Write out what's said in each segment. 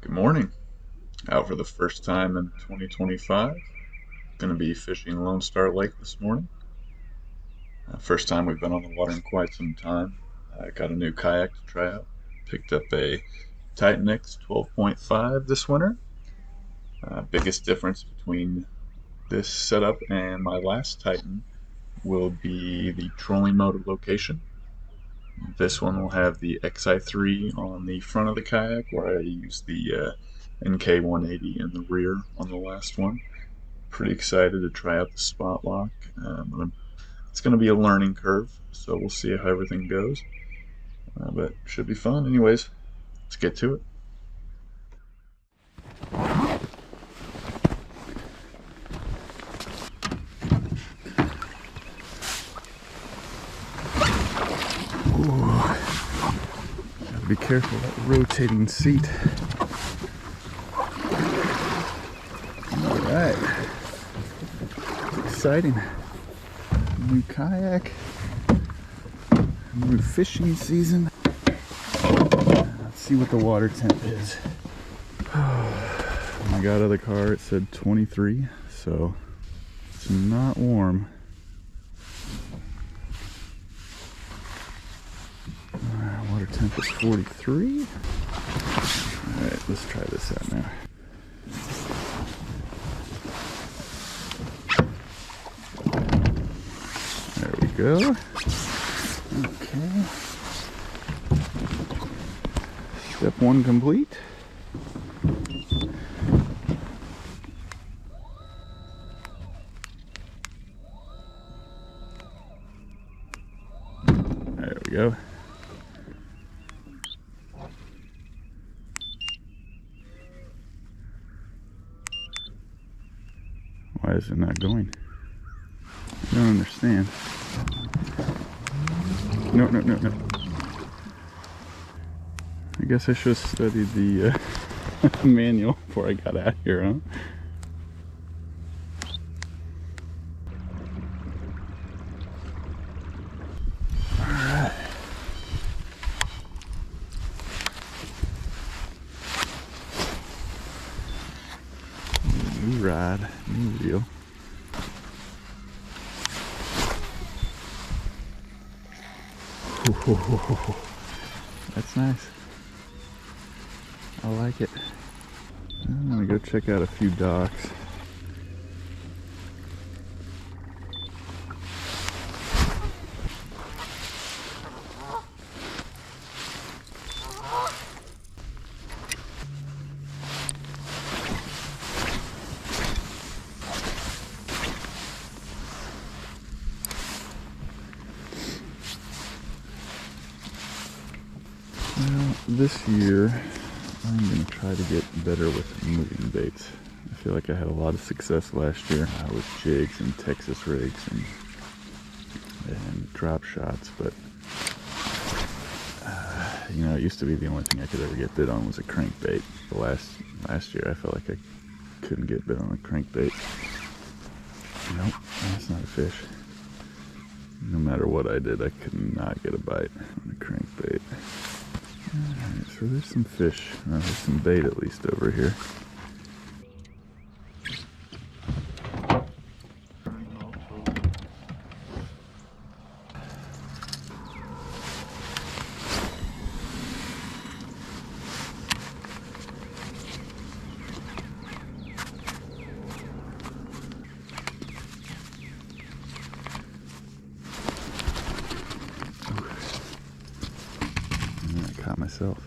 Good morning. Out for the first time in 2025. Going to be fishing Lone Star Lake this morning. First time we've been on the water in quite some time. I got a new kayak to try out. Picked up a Titan X 12.5 this winter. Biggest difference between this setup and my last Titan will be the trolling motor location. This one will have the XI3 on the front of the kayak, where I use the NK180 in the rear on the last one. Pretty excited to try out the spot lock. It's going to be a learning curve, so we'll see how everything goes. But should be fun. Anyways, let's get to it. Gotta be careful of that rotating seat. Alright. Exciting. New kayak. New fishing season. Let's see what the water temp is. When I got out of the car it said 23, so it's not warm. Water temp is 43. Alright, let's try this out now. There we go. Okay. Step one complete. There we go. Why is it not going? I don't understand. No. I guess I should have studied the manual before I got out here, huh? Alright. New rod, new reel. That's nice. I like it. I'm gonna go check out a few docks. Well, this year I'm going to try to get better with moving baits. I feel like I had a lot of success last year with jigs and Texas rigs and drop shots, but you know, it used to be the only thing I could ever get bit on was a crankbait. The last year I felt like I couldn't get bit on a crankbait. Nope, that's not a fish. No matter what I did, I could not get a bite on a crankbait. Alright, so there's some fish. There's some bait at least over here. Caught myself.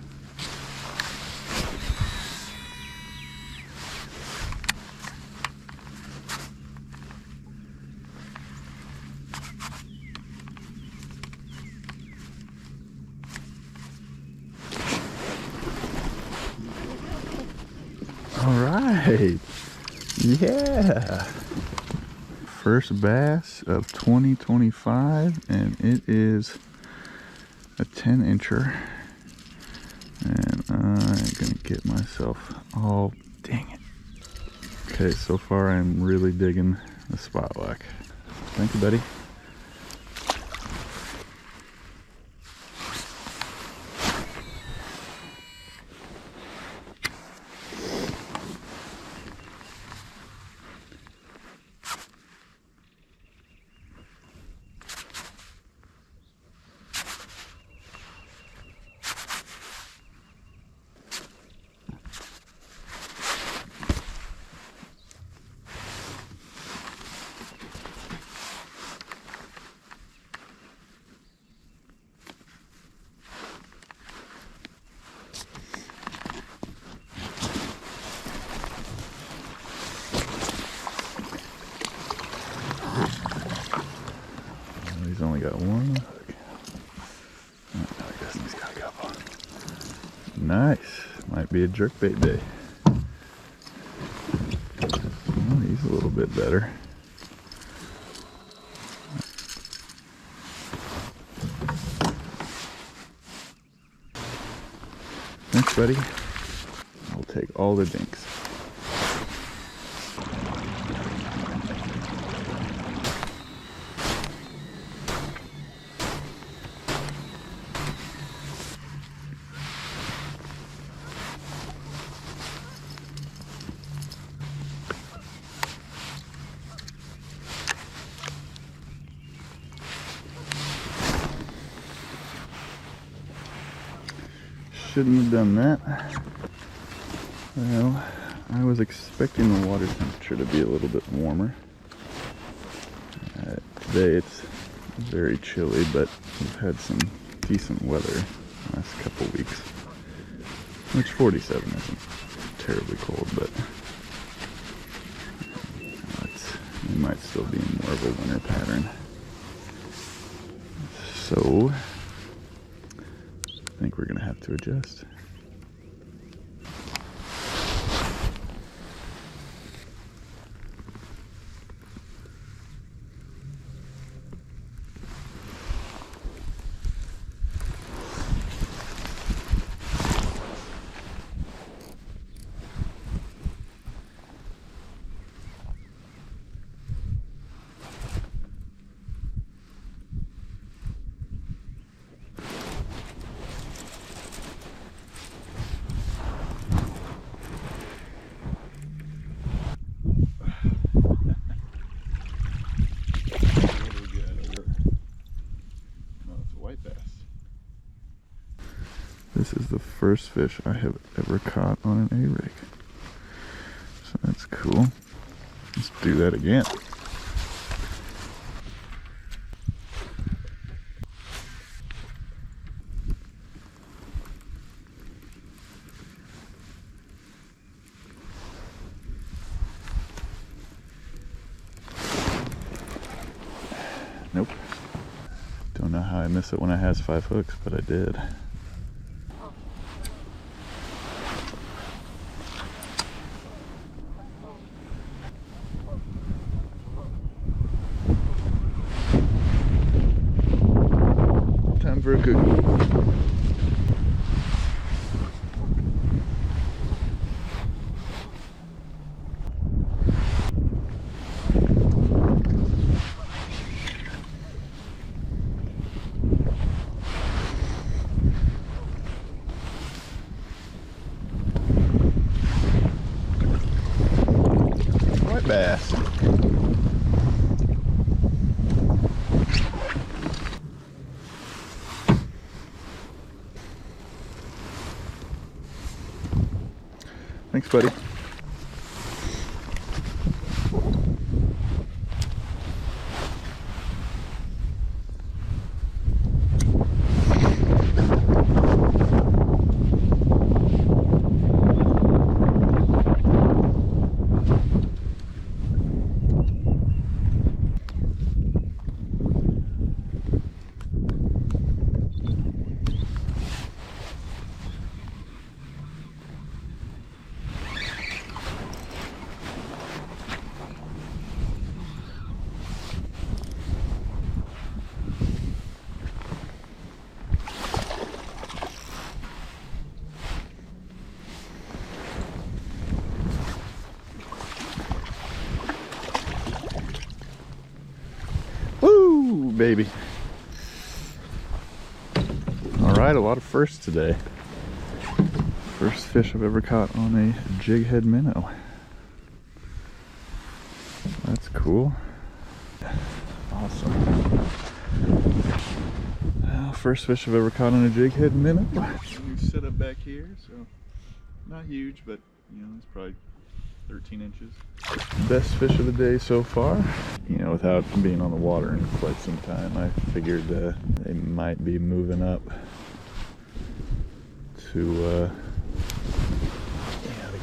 All right. Yeah. First bass of 2025, and it is a 10-incher. And I'm gonna get myself, oh dang it. Okay, so far I'm really digging the spot lock. Thank you, buddy. Nice. Might be a jerkbait day. Oh, he's a little bit better. Thanks, buddy. I'll take all the dinks. Shouldn't have done that. Well, I was expecting the water temperature to be a little bit warmer. Today it's very chilly, but we've had some decent weather the last couple weeks. Which 47 isn't terribly cold, but it might still be more of a winter pattern. So I think we're gonna have to adjust. This is the first fish I have ever caught on an A-rig. So that's cool. Let's do that again. Nope. Don't know how I miss it when it has 5 hooks, but I did. Time for a cookie. Bass. Thanks, buddy. Woo, baby. All right, a lot of firsts today. First fish I've ever caught on a jig head minnow. That's cool. Awesome. Well, first fish I've ever caught on a jig head minnow. We've set up back here, so not huge, but you know, it's probably 13 inches. Best fish of the day so far. You know, without being on the water in quite some time, I figured they might be moving up to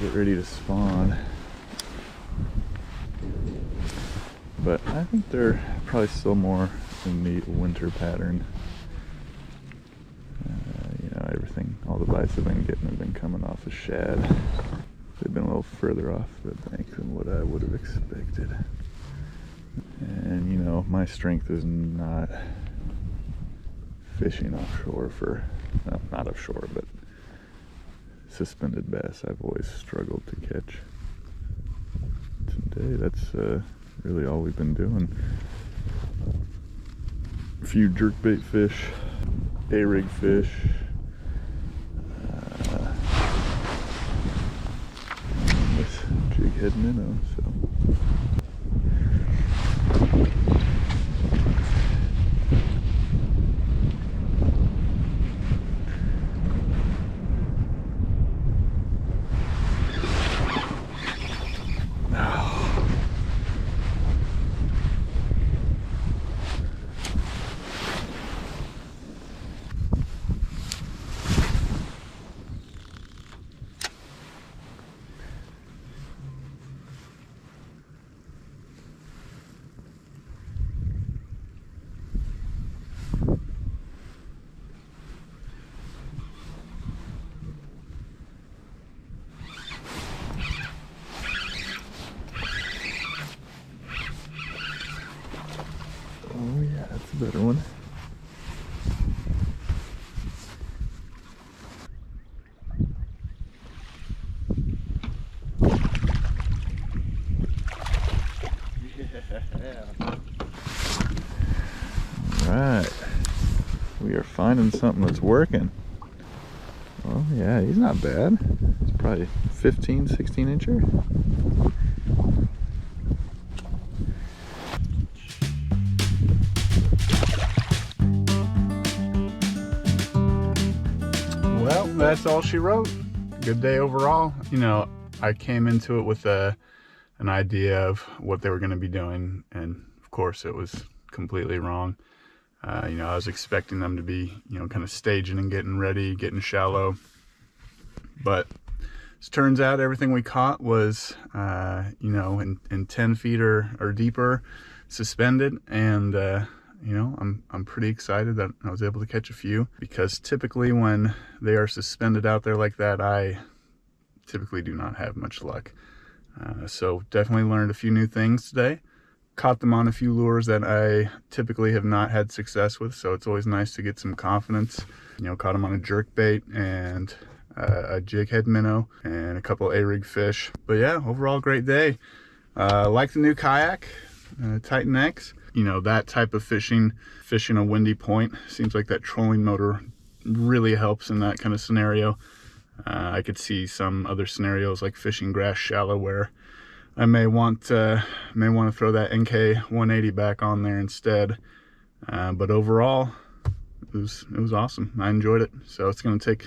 get ready to spawn. But I think they're probably still more in the winter pattern. You know, everything, all the bites have been coming off a shad. They've been a little further off the bank than what I would have expected. And you know, my strength is not fishing offshore for, well, not offshore, but suspended bass. I've always struggled to catch. Today, that's really all we've been doing. A few jerkbait fish, A-rig fish, with jighead minnow, so. Oh yeah, that's a better one. Yeah. Alright. We are finding something that's working. Oh yeah, he's not bad. It's probably 15, 16 incher. Well, that's all she wrote. Good day overall. You know, I came into it with an idea of what they were going to be doing, and of course it was completely wrong. You know, I was expecting them to be, you know, kind of staging and getting ready, getting shallow. But as it turns out, everything we caught was, you know, in 10 feet or deeper, suspended, and you know, I'm pretty excited that I was able to catch a few, because typically when they are suspended out there like that, I typically do not have much luck. So definitely learned a few new things today. Caught them on a few lures that I typically have not had success with, so it's always nice to get some confidence. You know, caught them on a jerkbait and a jig head minnow and a couple A-rig fish. But yeah, overall great day. Like the new kayak, Titan X. You know, that type of fishing a windy point, seems like that trolling motor really helps in that kind of scenario. I could see some other scenarios like fishing grass shallow where I may want to throw that NK 180 back on there instead. But overall, it was awesome. I enjoyed it. So it's going to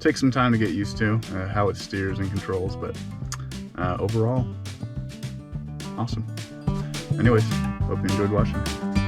take some time to get used to how it steers and controls, but overall, awesome. Anyways, hope you enjoyed watching.